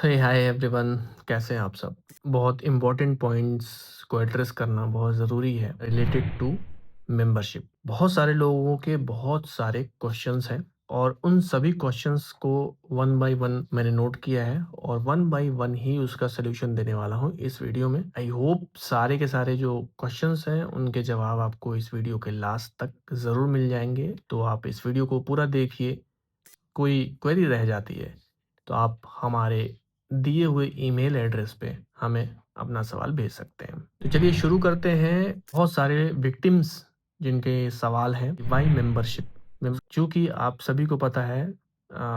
हे hi everyone, कैसे हैं आप सब? बहुत इम्पोर्टेंट पॉइंट्स को एड्रेस करना बहुत ज़रूरी है रिलेटेड टू मेंबरशिप। बहुत सारे लोगों के बहुत सारे क्वेश्चंस हैं और उन सभी क्वेश्चंस को वन बाय वन मैंने नोट किया है और वन बाय वन ही उसका सलूशन देने वाला हूँ इस वीडियो में। आई होप सारे के सारे जो क्वेश्चंस हैं उनके जवाब आपको इस वीडियो के लास्ट तक ज़रूर मिल जाएंगे, तो आप इस वीडियो को पूरा देखिए। कोई क्वेरी रह जाती है तो आप हमारे दिए हुए ईमेल एड्रेस पे हमें अपना सवाल भेज सकते हैं। तो चलिए शुरू करते हैं। बहुत सारे विक्टिम्स जिनके सवाल हैं वाई मेंबरशिप। क्योंकि आप सभी को पता है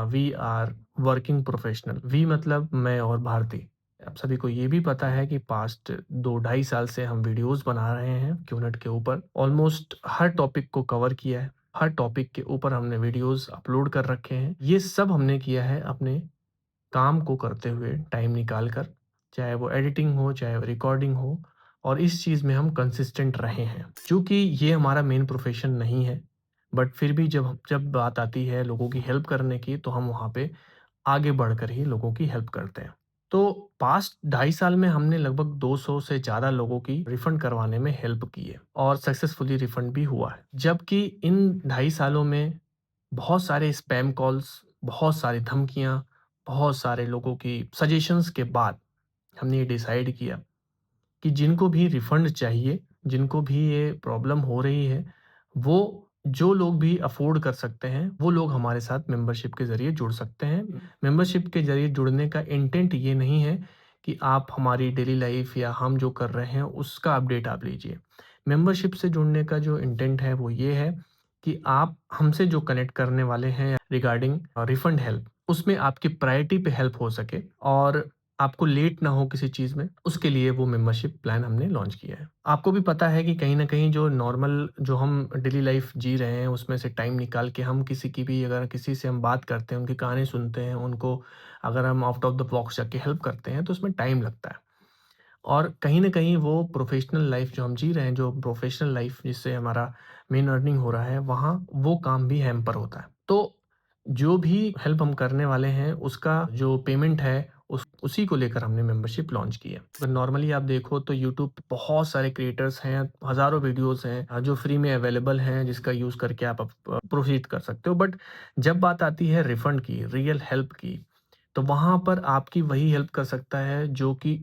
we are working professional. We मतलब मैं और भारती। आप सभी को ये भी पता है कि पास्ट 2 ढाई साल से हम वीडियोस बना रहे हैं क्यूनेट के ऊपर। ऑलमोस्ट हर टॉपिक को कवर किया है, हर टॉपिक के ऊपर हमने वीडियोस अपलोड कर रखे हैं। ये सब हमने किया है अपने काम को करते हुए टाइम निकाल कर, चाहे वो एडिटिंग हो चाहे वो रिकॉर्डिंग हो, और इस चीज़ में हम कंसिस्टेंट रहे हैं। चूँकि ये हमारा मेन प्रोफ़ेशन नहीं है, बट फिर भी जब बात आती है लोगों की हेल्प करने की तो हम वहाँ पे आगे बढ़कर ही लोगों की हेल्प करते हैं। तो पास्ट 2.5 साल में हमने लगभग 200 से ज़्यादा लोगों की रिफंड करवाने में हेल्प की है और सक्सेसफुली रिफंड भी हुआ है। जबकि इन 2.5 सालों में बहुत सारे स्पैम कॉल्स, बहुत सारी धमकियाँ, बहुत सारे लोगों की सजेशंस के बाद हमने ये डिसाइड किया कि जिनको भी रिफंड चाहिए, जिनको भी ये प्रॉब्लम हो रही है, वो जो लोग भी अफ़ोर्ड कर सकते हैं, वो लोग हमारे साथ मेंबरशिप के ज़रिए जुड़ सकते हैं। मेंबरशिप के ज़रिए जुड़ने का इंटेंट ये नहीं है कि आप हमारी डेली लाइफ़ या हम जो कर रहे हैं, उसका अपडेट आप लीजिए। मेंबरशिप से जुड़ने का जो इंटेंट है, वो ये है कि आप हमसे जो कनेक्ट करने वाले हैं रिगार्डिंग रिफंड हेल्प, उसमें आपकी प्रायोरिटी पे हेल्प हो सके और आपको लेट ना हो किसी चीज़ में, उसके लिए वो मेंबरशिप प्लान हमने लॉन्च किया है। आपको भी पता है कि कहीं न कहीं जो नॉर्मल जो हम डेली लाइफ़ जी रहे हैं, उसमें से टाइम निकाल के हम किसी की भी अगर किसी से हम बात करते हैं, उनकी कहानी सुनते हैं, उनको अगर हम आउट ऑफ द बॉक्स जाके हेल्प करते हैं, तो उसमें टाइम लगता है। और कहीं न कहीं वो प्रोफ़ेशनल लाइफ़ जो हम जी रहे हैं, जो प्रोफ़ेशनल लाइफ़ जिससे हमारा मेन अर्निंग हो रहा है, वहाँ वो काम भी हैम्पर होता है। तो जो भी हेल्प हम करने वाले हैं, उसका जो पेमेंट है, उसी को लेकर हमने मेंबरशिप लॉन्च की है। अगर नॉर्मली आप देखो तो यूट्यूब पे बहुत सारे क्रिएटर्स हैं, हज़ारों वीडियोज़ हैं जो फ्री में अवेलेबल हैं, जिसका यूज़ करके आप प्रोसीड कर सकते हो। बट जब बात आती है रिफ़ंड की, रियल हेल्प की, तो वहाँ पर आपकी वही हेल्प कर सकता है जो कि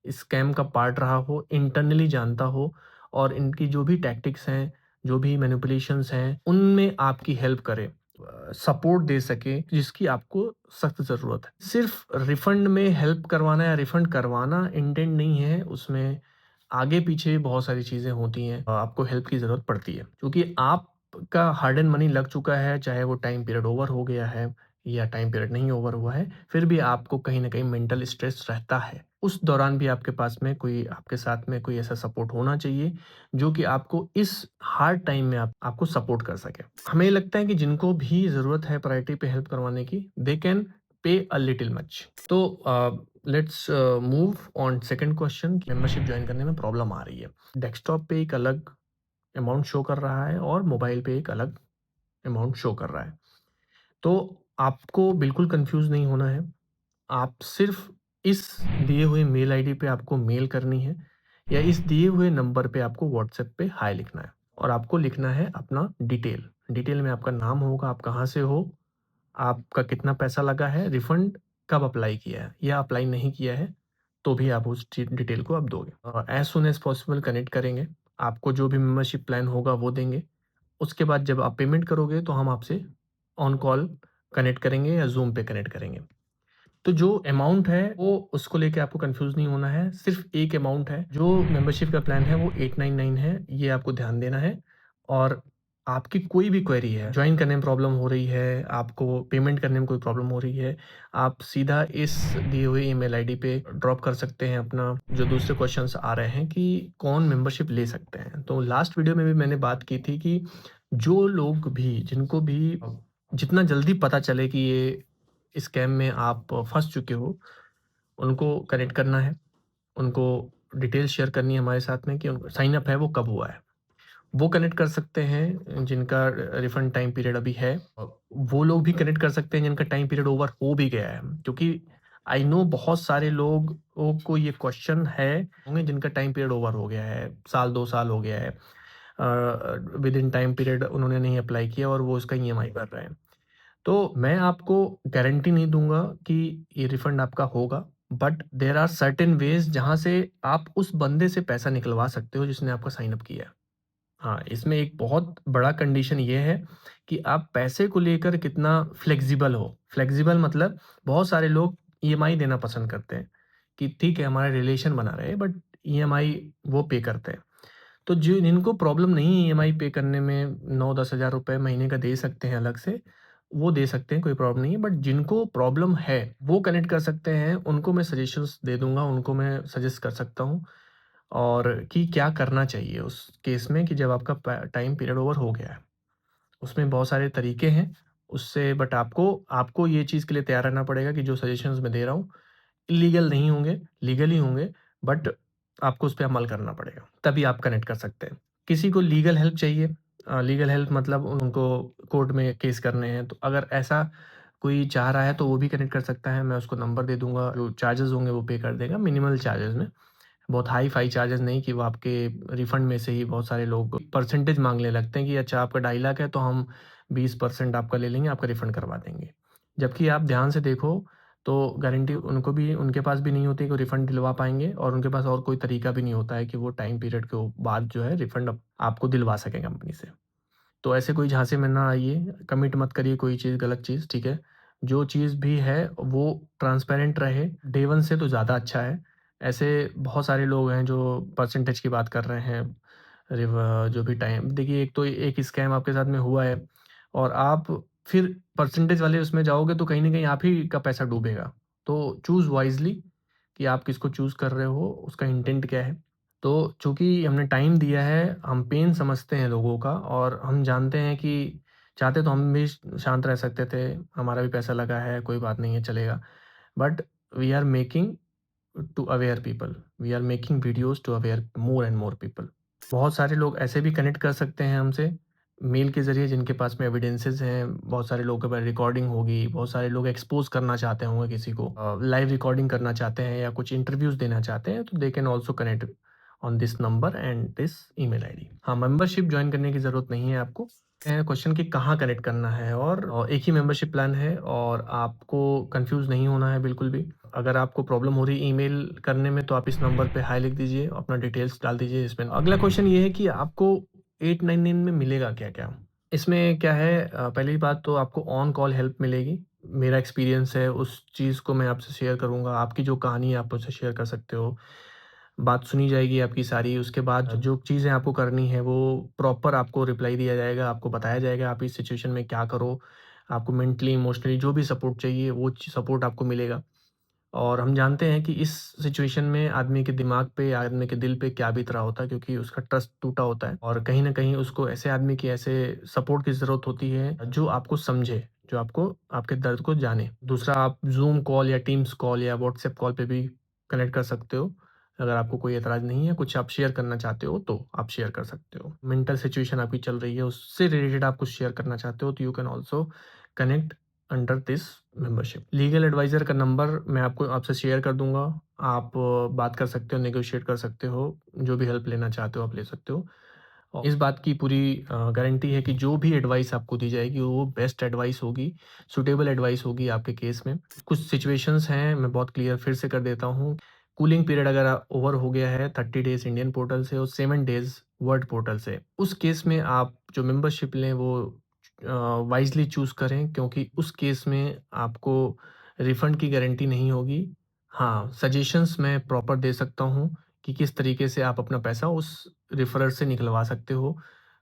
स्कैम का पार्ट रहा हो, इंटरनली जानता हो और इनकी जो भी टैक्टिक्स हैं, जो भी मैनिपुलेशंस हैं, उनमें आपकी हेल्प करे। सपोर्ट दे सके जिसकी आपको सख्त ज़रूरत है। सिर्फ़ रिफ़ंड में हेल्प करवाना या रिफ़ंड करवाना इंटेंट नहीं है, उसमें आगे-पीछे बहुत सारी चीज़ें होती हैं। आपको हेल्प की ज़रूरत पड़ती है क्योंकि आपका हार्ड एंड मनी लग चुका है, चाहे वो टाइम पीरियड ओवर हो गया है या टाइम पीरियड नहीं ओवर हुआ है, फिर भी आपको कहीं न कहीं मेंटल स्ट्रेस रहता है। उस दौरान भी आपके पास में कोई आपके साथ में कोई ऐसा सपोर्ट होना चाहिए, जो कि आपको इस हार्ड टाइम में आपको सपोर्ट कर सके। हमें लगता है कि जिनको भी ज़रूरत है प्रायोरिटी पे हेल्प करवाने की, they can pay a little much. तो let's move on second question. Membership join करने में प्रॉब्लम आ रही है। डेस्कटॉप पे एक अलग अमाउंट शो कर रहा है और मोबाइल पे एक अलग अमाउंट शो कर रहा है। तो आपको बिल्कुल कन्फ्यूज़ नहीं होना है। आप सिर्फ़ इस दिए हुए मेल आईडी पे आपको मेल करनी है या इस दिए हुए नंबर पे आपको व्हाट्सएप पे हाय लिखना है और आपको लिखना है अपना डिटेल। डिटेल में आपका नाम होगा, आप कहाँ से हो, आपका कितना पैसा लगा है, रिफंड कब अप्लाई किया है या अप्लाई नहीं किया है, तो भी आप उस डिटेल को आप दोगे। As soon as possible connect करेंगे। आपको जो भी मेंबरशिप प्लान होगा वो देंगे। उसके बाद जब आप पेमेंट करोगे तो हम आपसे ऑन कॉल कनेक्ट करेंगे या ज़ूम पे कनेक्ट करेंगे। तो जो अमाउंट है वो उसको लेके आपको कंफ्यूज नहीं होना है, सिर्फ़ एक अमाउंट है। जो मेंबरशिप का प्लान है वो 899 है, ये आपको ध्यान देना है। और आपकी कोई भी क्वेरी है, जॉइन करने में प्रॉब्लम हो रही है, आपको पेमेंट करने में कोई प्रॉब्लम हो रही है, आप सीधा इस दिए हुए ईमेल आईडी पे ड्रॉप कर सकते हैं अपना जो दूसरे क्वेश्चन्स आ रहे हैं कि कौन मेंबरशिप ले सकते हैं। तो लास्ट वीडियो में भी मैंने बात की थी कि जो लोग भी जिनको भी जितना जल्दी पता चले कि ये स्कैम में आप फँस चुके हो, उनको कनेक्ट करना है, उनको डिटेल्स शेयर करनी है हमारे साथ में कि उन साइन अप है वो कब हुआ है। वो कनेक्ट कर सकते हैं जिनका रिफंड टाइम पीरियड अभी है। वो लोग भी कनेक्ट कर सकते हैं जिनका टाइम पीरियड ओवर हो भी गया है। क्योंकि आई नो बहुत सारे लोगों को ये क्वेश्चन है होंगे जिनका टाइम पीरियड ओवर हो गया है, साल 2 साल हो गया है। विद इन टाइम पीरियड उन्होंने नहीं अप्लाई किया और वो उसका ईएमआई भर रहे हैं। तो मैं आपको गारंटी नहीं दूँगा कि ये रिफंड आपका होगा, but there are certain ways जहाँ से आप उस बंदे से पैसा निकलवा सकते हो जिसने आपका साइन अप किया है। हाँ, इसमें एक बहुत बड़ा कंडीशन ये है कि आप पैसे को लेकर कितना फ्लेक्सिबल हो। फ्लेक्सिबल मतलब बहुत सारे लोग ईएमआई देना पसंद करते हैं कि ठीक है हमारा रिलेशन बना रहे बट ईएमआई वो पे करते हैं। तो जो जिनको प्रॉब्लम नहीं है ईएमआई पे करने में 9-10 हज़ार रुपए महीने का दे सकते हैं अलग से, वो दे सकते हैं, कोई प्रॉब्लम नहीं है। बट जिनको प्रॉब्लम है, वो कनेक्ट कर सकते हैं, उनको मैं सजेशंस दे दूँगा, उनको मैं सजेस्ट कर सकता हूँ और कि क्या करना चाहिए उस केस में कि जब आपका प टाइम पीरियड ओवर हो गया है। उसमें बहुत सारे तरीके हैं, उससे बट आपको आपको ये चीज़ के लिए तैयार रहना पड़ेगा कि जो सजेशंस मैं दे रहा हूँ, इल्लीगल नहीं होंगे, लीगल ही होंगे, बट आपको उस पे अमल करना पड़ेगा, तभी आप कनेक्ट कर सकते हैं। किसी को लीगल हेल्प चाहिए लीगल हेल्प मतलब उनको कोर्ट में केस करने हैं, तो अगर ऐसा कोई चाह रहा है तो वो भी कनेक्ट कर सकता है, मैं उसको नंबर दे दूँगा, जो चार्जेज़ होंगे वो पे कर देगा मिनिमल चार्जेज़ में। बहुत हाई-फ़ाई चार्जेज़ नहीं कि वो आपके रिफंड में से ही बहुत सारे लोग परसेंटेज माँगने लगते हैं कि अच्छा आपका 2.5 लाख है तो हम 20% आपका ले लेंगे, आपका रिफंड करवा देंगे। जबकि आप ध्यान से देखो तो गारंटी उनको भी उनके पास भी नहीं होती कि वो रिफंड दिलवा पाएँगे और उनके पास और कोई तरीका भी नहीं होता है कि वो टाइम पीरियड के बाद जो है रिफंड आपको दिलवा सकें कंपनी से। तो ऐसे कोई झांसे में ना आइए, कमिट मत करिए कोई चीज़ गलत चीज़, ठीक है? जो चीज़ भी है वो ट्रांसपेरेंट रहे, डे 1 से तो ज़्यादा अच्छा है। ऐसे बहुत सारे लोग हैं जो परसेंटेज की बात कर रहे हैं, जो भी टाइम देखिए एक तो एक स्कैम आपके साथ में हुआ है और आप फिर परसेंटेज वाले उसमें जाओगे तो कहीं न कहीं आप ही का पैसा डूबेगा। तो चूज़ वाइज़ली कि आप किसको चूज़ कर रहे हो, उसका इंटेंट क्या है। तो चूँकि हमने टाइम दिया है, हम पेन समझते हैं लोगों का और हम जानते हैं कि चाहते तो हम भी शांत रह सकते थे, हमारा भी पैसा लगा है, कोई बात नहीं है, चलेगा। But we are making to aware people, we are making videos to aware more and more people. बहुत सारे लोग ऐसे भी कनेक्ट कर सकते हैं हमसे, मेल के ज़रिए जिनके पास में एविडेंसेस हैं, बहुत सारे लोगों के पास रिकॉर्डिंग होगी, बहुत सारे लोग एक्सपोज़ करना चाहते होंगे किसी को लाइव रिकॉर्डिंग करना चाहते हैं या कुछ इंटरव्यूज़ देना चाहते हैं, तो they can also connect on this number and this email ID. हाँ, मेंबरशिप जॉइन करने की ज़रूरत नहीं है आपको। क्वेश्चन कि कहाँ कनेक्ट करना है और एक ही मेंबरशिप प्लान है और आपको कन्फ्यूज़ नहीं होना है बिल्कुल भी। अगर आपको प्रॉब्लम हो रही है ईमेल करने में तो आप इस नंबर पे हाय लिख दीजिए, अपना डिटेल्स डाल दीजिए इसमें। अगला क्वेश्चन ये है कि आपको 899 में मिलेगा क्या-क्या? इसमें क्या है पहली बात तो आपको ऑन कॉल हेल्प मिलेगी। मेरा एक्सपीरियंस है उस चीज़ को मैं आपसे शेयर करूँगा। आपकी जो कहानी है आप मुझसे शेयर कर सकते हो। बात सुनी जाएगी आपकी सारी, उसके बाद जो चीज़ें आपको करनी है वो प्रॉपर आपको रिप्लाई दिया जाएगा, आपको बताया जाएगा आप इस सिचुएशन में क्या करो। आपको मेंटली, इमोशनली जो भी सपोर्ट चाहिए वो सपोर्ट आपको मिलेगा। और हम जानते हैं कि इस सिचुएशन में आदमी के दिमाग पे, आदमी के दिल पे क्या बीत रहा होता है क्योंकि उसका ट्रस्ट टूटा होता है और कहीं न कहीं उसको ऐसे आदमी की ऐसे सपोर्ट की ज़रूरत होती है जो आपको समझे, जो आपको आपके दर्द को जाने। दूसरा आप ज़ूम कॉल या टीम्स कॉल या व्हाट्सएप कॉल पे भी कनेक्ट कर सकते हो। अगर आपको कोई ऐतराज़ नहीं है, कुछ आप शेयर करना चाहते हो तो आप शेयर कर सकते हो। मेंटल सिचुएशन आपकी चल रही है, उससे रिलेटेड आप कुछ शेयर करना चाहते हो तो you can also connect under this membership. Legal adviser का नंबर मैं आपको आपसे शेयर कर दूँगा। आप बात कर सकते हो, नेगोशिएट कर सकते हो, जो भी हेल्प लेना चाहते हो आप ले सकते हो। और इस बात की पूरी गारंटी है कि जो भी एडवाइस आपको दी जाएगी वो बेस्ट एडवाइस होगी, सूटेबल एडवाइस होगी आपके केस में। कुछ सिचुएशंस हैं, मैं बहुत क्लियर फिर से कर देता हूँ। कूलिंग पीरियड अगर ओवर हो गया है 30 डेज़ इंडियन पोर्टल से और 7 डेज़ वर्ल्ड पोर्टल से, उस केस में आप जो मेंबरशिप लें वो वाइज़ली चूज़ करें क्योंकि उस केस में आपको रिफंड की गारंटी नहीं होगी। हाँ, सजेशंस मैं प्रॉपर दे सकता हूँ कि किस तरीके से आप अपना पैसा उस रेफरर से निकलवा सकते हो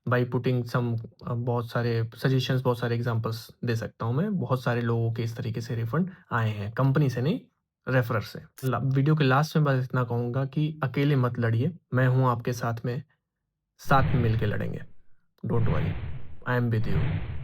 बाय पुटिंग सम बहुत सारे सजेशंस, बहुत सारे एग्ज़ाम्पल्स दे सकता हूँ मैं। बहुत सारे लोगों के इस तरीके से रिफंड आए हैं, कंपनी से नहीं, रेफरर से। वीडियो के लास्ट में बस इतना कहूँगा कि अकेले मत लड़िए, मैं हूँ आपके साथ में मिल के लड़ेंगे। Don't worry, I am with you.